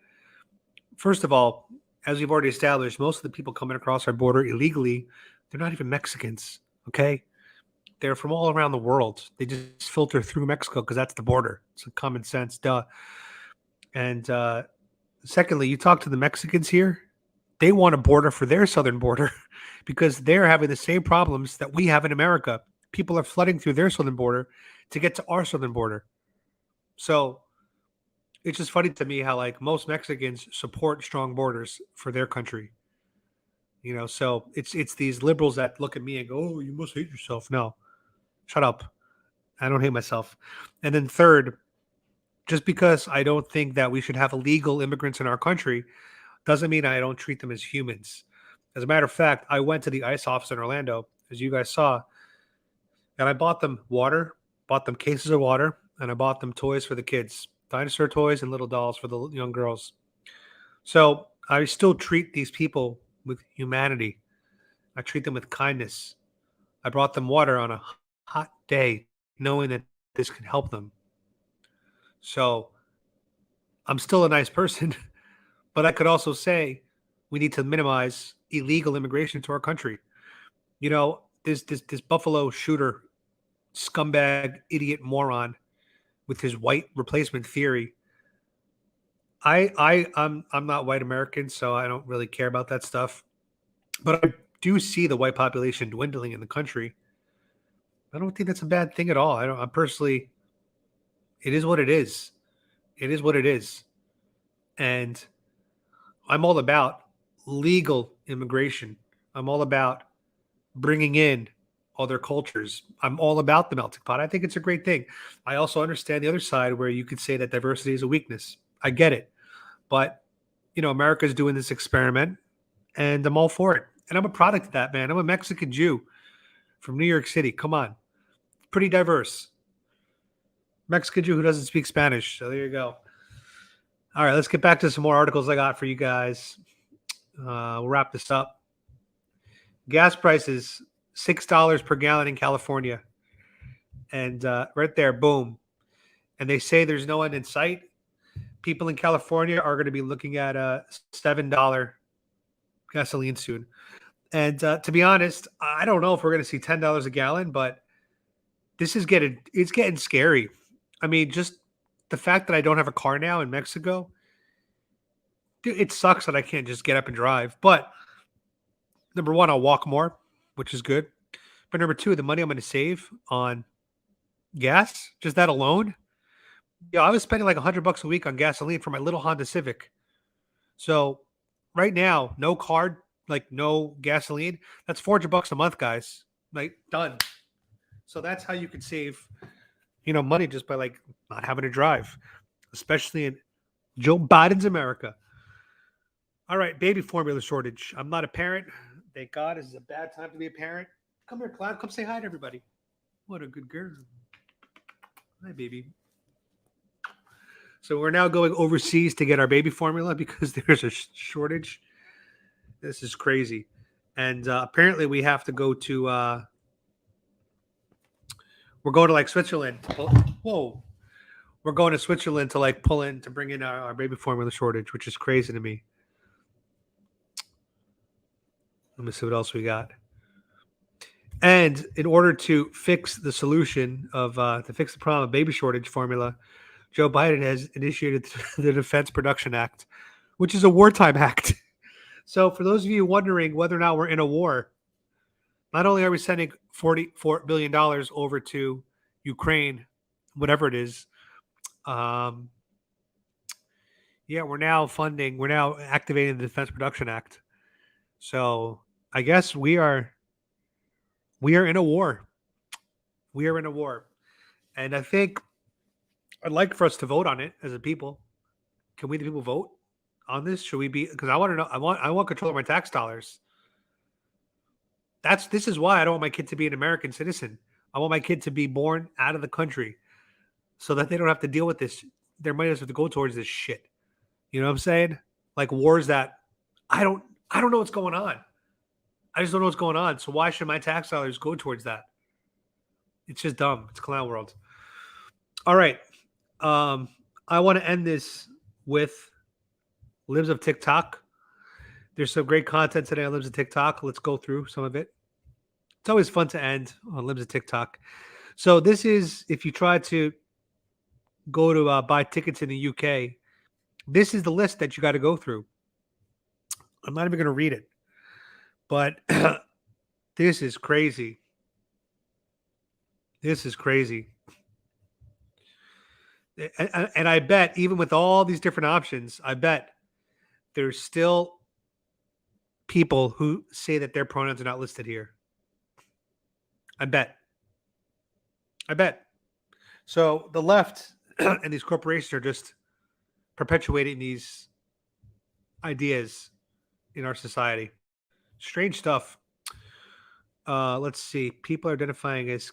First of all, as we've already established, most of the people coming across our border illegally, they're not even Mexicans, okay? They're from all around the world. They just filter through Mexico because that's the border. It's a common sense, duh. And secondly, you talk to the Mexicans here, they want a border for their southern border because they're having the same problems that we have in America. People are flooding through their southern border to get to our southern border. So it's just funny to me how like most Mexicans support strong borders for their country. So it's these liberals that look at me and go, "Oh, you must hate yourself." No, shut up. I don't hate myself. And then third, just because I don't think that we should have illegal immigrants in our country doesn't mean I don't treat them as humans. As a matter of fact, I went to the ICE office in Orlando, as you guys saw, and I bought them water, bought them cases of water, and I bought them toys for the kids, dinosaur toys and little dolls for the young girls. So I still treat these people with humanity. I treat them with kindness. I brought them water on a hot day, knowing that this could help them. So I'm still a nice person, but I could also say we need to minimize illegal immigration to our country. This Buffalo shooter, scumbag, idiot, moron with his white replacement theory. I'm not white American, so I don't really care about that stuff. But I do see the white population dwindling in the country. I don't think that's a bad thing at all. I'm personally, it is what it is. It is what it is. And I'm all about legal immigration. I'm all about bringing in other cultures. I'm all about the melting pot. I think it's a great thing. I also understand the other side where you could say that diversity is a weakness. I get it. But, America's doing this experiment and I'm all for it. And I'm a product of that, man. I'm a Mexican Jew from New York City. Come on. Pretty diverse. Mexican Jew who doesn't speak Spanish. So there you go. All right, let's get back to some more articles I got for you guys. We'll wrap this up. Gas prices, $6 per gallon in California. And right there, boom. And they say there's no end in sight. People in California are going to be looking at a $7 gasoline soon. And to be honest, I don't know if we're going to see $10 a gallon, but it's getting scary. I mean, just the fact that I don't have a car now in Mexico, dude, it sucks that I can't just get up and drive. But number one, I'll walk more, which is good. But number two, the money I'm going to save on gas, just that alone. Yeah, I was spending like $100 a week on gasoline for my little Honda Civic. So right now, no card, like no gasoline. That's $400 a month, guys. Like done. So that's how you can save, money just by like not having to drive, especially in Joe Biden's America. All right, baby formula shortage. I'm not a parent. Thank God, this is a bad time to be a parent. Come here, Cloud. Come say hi to everybody. What a good girl. Hi, baby. So we're now going overseas to get our baby formula because there's a shortage. This is crazy. And apparently we have to go to, we're going to like Switzerland. Whoa. We're going to Switzerland to like pull in to bring in our baby formula shortage, which is crazy to me. Let me see what else we got. And in order to fix the solution of to fix the problem of baby shortage formula, Joe Biden has initiated the Defense Production Act, which is a wartime act. So for those of you wondering whether or not we're in a war, not only are we sending $44 billion over to Ukraine, whatever it is, yeah, we're now activating the Defense Production Act. So I guess we are in a war. We are in a war. And I think I'd like for us to vote on it as a people. Can we, the people, vote on this? Should we be? Because I want to know. I want control of my tax dollars. This is why I don't want my kid to be an American citizen. I want my kid to be born out of the country, so that they don't have to deal with this. Their money doesn't have to go towards this shit. You know what I'm saying? Like wars that I don't know what's going on. I just don't know what's going on. So why should my tax dollars go towards that? It's just dumb. It's clown world. All right. I want to end this with Libs of TikTok. There's some great content today on Libs of TikTok. Let's go through some of it. It's always fun to end on Libs of TikTok. So this is, if you try to go to buy tickets in the UK, this is the list that you got to go through. I'm not even going to read it, but this is crazy. This is crazy. And I bet even with all these different options, I bet there's still people who say that their pronouns are not listed here. I bet. So the left and these corporations are just perpetuating these ideas in our society. Strange stuff. Let's see. People are identifying as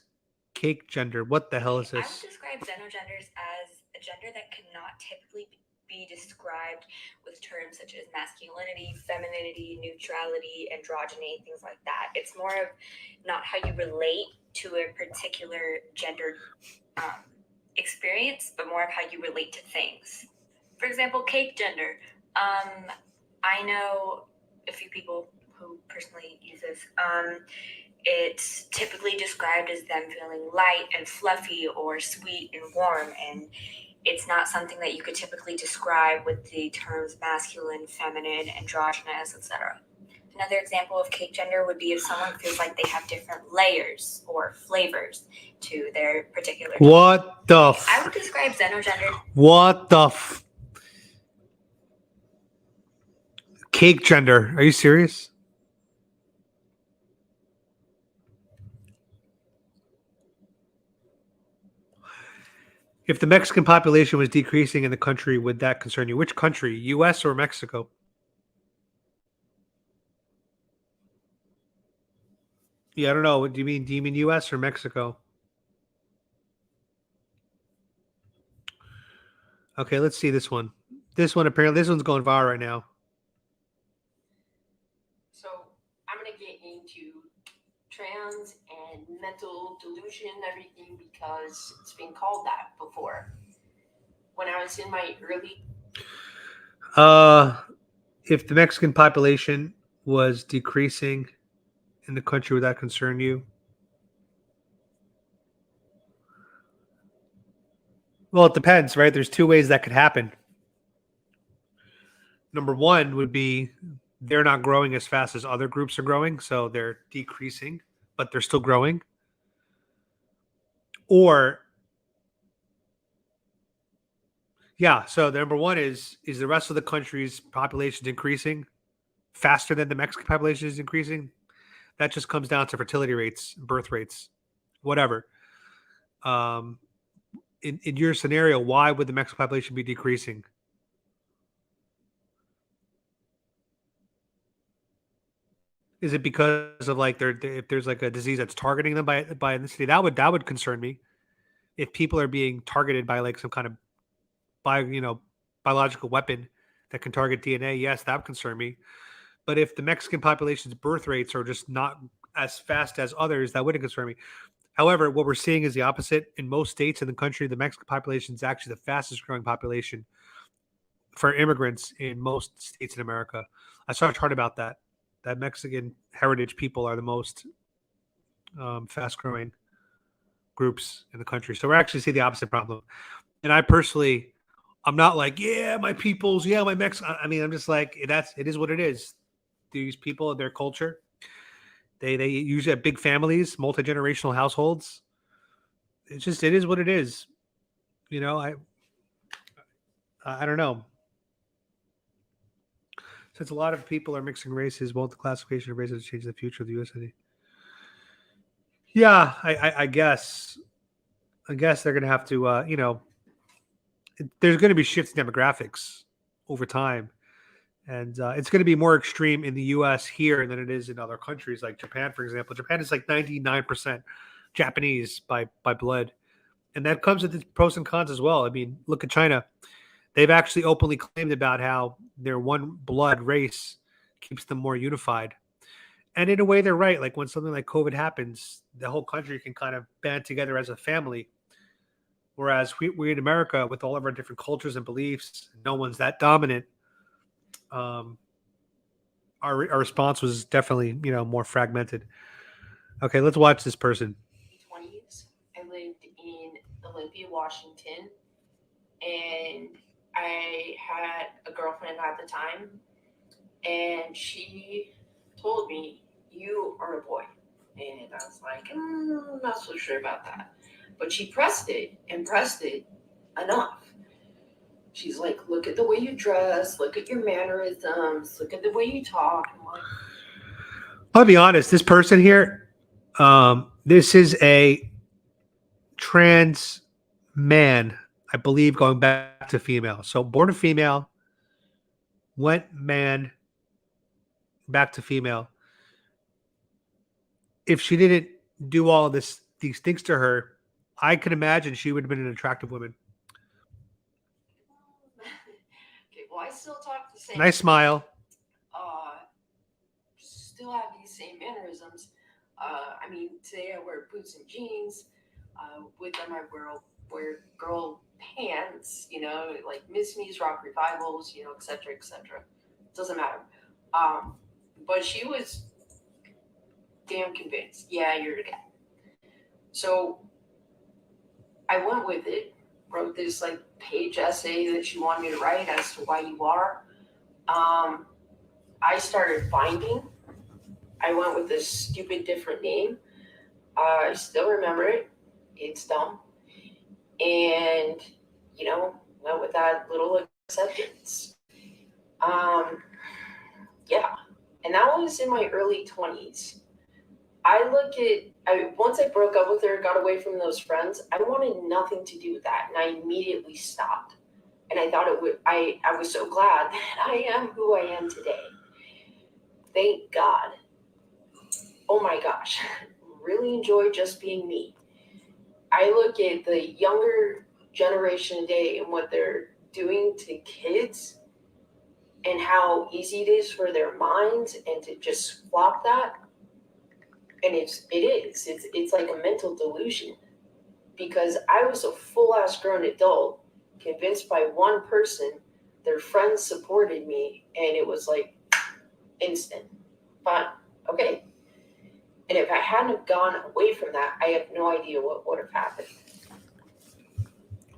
cake gender. What the hell is I this? would describe xenogenders as a gender that cannot typically be described with terms such as masculinity, femininity, neutrality, androgyny, things like that. It's more of not how you relate to a particular gender experience, but more of how you relate to things. For example, cake gender. I know a few people who personally use this. It's typically described as them feeling light and fluffy or sweet and warm, and it's not something that you could typically describe with the terms masculine, feminine, androgynous, etc. Another example of cake gender would be if someone feels like they have different layers or flavors to their particular gender. What the I would describe xenogender. What the cake gender? Are you serious? If the Mexican population was decreasing in the country, would that concern you? Which country? US or Mexico? Yeah, I don't know. Do you mean US or Mexico? Okay, let's see this one. This one's going viral right now. So I'm gonna get into trans and mental delusion and everything because it's been called that before. When I was in my early If the Mexican population was decreasing in the country, would that concern you? Well, it depends, right? There's two ways that could happen. Number one would be they're not growing as fast as other groups are growing, so they're decreasing, but they're still growing. Or, yeah, so the number one is the rest of the country's population increasing faster than the Mexican population is increasing? That just comes down to fertility rates, birth rates, whatever. In your scenario, why would the Mexican population be decreasing? Is it because of like if there's like a disease that's targeting them by ethnicity? That would concern me. If people are being targeted by like some kind of biological weapon that can target DNA, yes, that would concern me. But if the Mexican population's birth rates are just not as fast as others, that wouldn't concern me. However, what we're seeing is the opposite. In most states in the country, the Mexican population is actually the fastest growing population for immigrants in most states in America. I saw a chart about that. That Mexican heritage people are the most fast growing groups in the country. So we're actually see the opposite problem. And I personally, I'm not like, yeah, my peoples, yeah, my Mex. I mean, I'm just like, it is what it is. These people, their culture, they usually have big families, multi generational households. It is what it is. You know, I don't know. Since a lot of people are mixing races, won't the classification of races change the future of the U.S.? Yeah, I guess. I guess they're going to have to, there's going to be shifts in demographics over time. And it's going to be more extreme in the U.S. here than it is in other countries, like Japan, for example. Japan is like 99% Japanese by blood. And that comes with its pros and cons as well. I mean, look at China. They've actually openly claimed about how their one blood race keeps them more unified. And in a way, they're right. Like when something like COVID happens, the whole country can kind of band together as a family. Whereas we in America, with all of our different cultures and beliefs, no one's that dominant. Um, our response was definitely, more fragmented. Okay, let's watch this person. 20s. I lived in Olympia, Washington, and I had a girlfriend at the time, and she told me, "You are a boy," and I was like, I'm not so sure about that. But she pressed it and pressed it enough. She's like, "Look at the way you dress, look at your mannerisms, look at the way you talk." I'm like, I'll be honest. This person here, this is a trans man, I believe, going back to female. So born a female, went man, back to female. If she didn't do all these things to her, I could imagine she would have been an attractive woman. okay, well, I still talk the same. Nice smile. Still have these same mannerisms. I mean, today I wear boots and jeans. With them, I wear girl pants. Like Miss Me's rock revivals. Etc. Etc. Doesn't matter. But she was damn convinced. Yeah, you're the guy. So I went with it. Wrote this like page essay that she wanted me to write as to why you are. I started finding. I went with this stupid different name. I still remember it. It's dumb. And, went with that little acceptance. Yeah. And that was in my early 20s. Once I broke up with her, got away from those friends, I wanted nothing to do with that. And I immediately stopped. And I thought I was so glad that I am who I am today. Thank God. Oh my gosh. Really enjoy just being me. I look at the younger generation today and what they're doing to kids and how easy it is for their minds and to just swap that. And it's like a mental delusion, because I was a full-ass grown adult convinced by one person, their friends supported me, and it was like instant. Fine, okay. And if I hadn't have gone away from that, I have no idea what would have happened.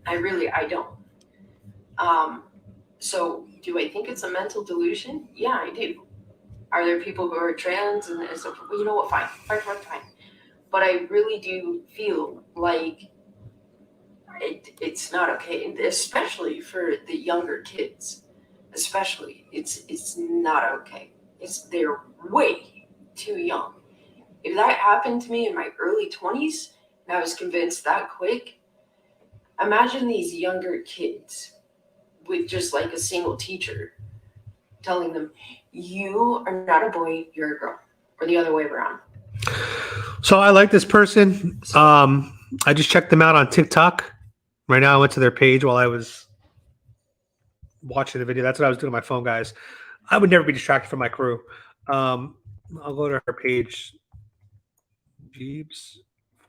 I don't. So do I think it's a mental delusion? Yeah, I do. Are there people who are trans and stuff? Well, you know what? Fine. But I really do feel like it's not okay, especially for the younger kids. Especially, it's not okay. They're way too young. If that happened to me in my early 20s and I was convinced that quick, imagine these younger kids with just like a single teacher telling them, "You are not a boy, you're a girl." or the other way around? So I like this person. I just checked them out on TikTok. Right now, I went to their page while I was watching the video. That's what I was doing on my phone, guys. I would never be distracted from my crew. I'll go to her page. Jeeves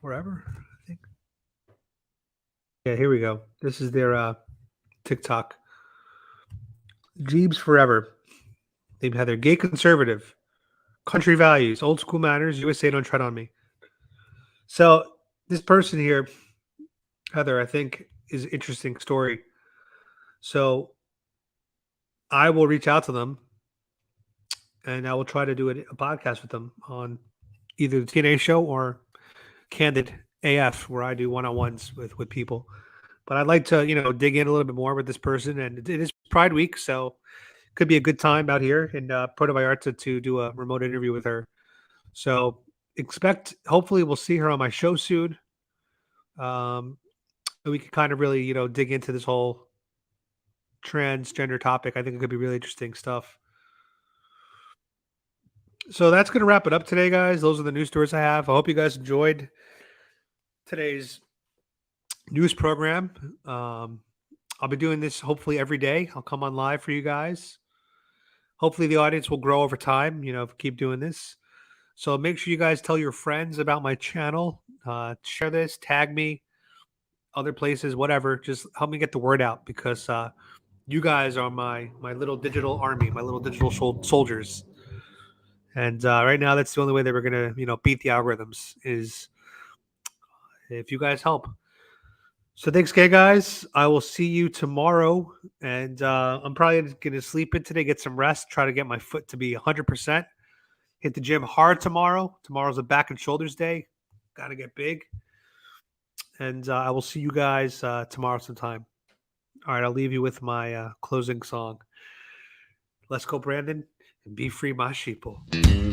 Forever, I think. Yeah, here we go. This is their TikTok. Jeeves Forever. They've had their gay conservative, country values, old school manners, USA don't tread on me. So this person here, Heather, I think is an interesting story. So I will reach out to them and I will try to do a podcast with them on either the T&A Show or Candid AF, where I do one-on-ones with people. But I'd like to, dig in a little bit more with this person. And it is Pride Week, so could be a good time out here in Puerto Vallarta to do a remote interview with her. So hopefully we'll see her on my show soon. We can kind of really, dig into this whole transgender topic. I think it could be really interesting stuff. So that's going to wrap it up today, guys. Those are the news stories I have. I hope you guys enjoyed today's news program. I'll be doing this hopefully every day. I'll come on live for you guys. Hopefully the audience will grow over time, keep doing this. So make sure you guys tell your friends about my channel. Share this, tag me, other places, whatever. Just help me get the word out because you guys are my little digital army, my little digital soldiers. And right now, that's the only way that we're going to, beat the algorithms is if you guys help. So thanks, guys. I will see you tomorrow. And I'm probably going to sleep in today, get some rest, try to get my foot to be 100%. Hit the gym hard tomorrow. Tomorrow's a back and shoulders day. Got to get big. And I will see you guys tomorrow sometime. All right, I'll leave you with my closing song. Let's go, Brandon, and be free, my sheeple.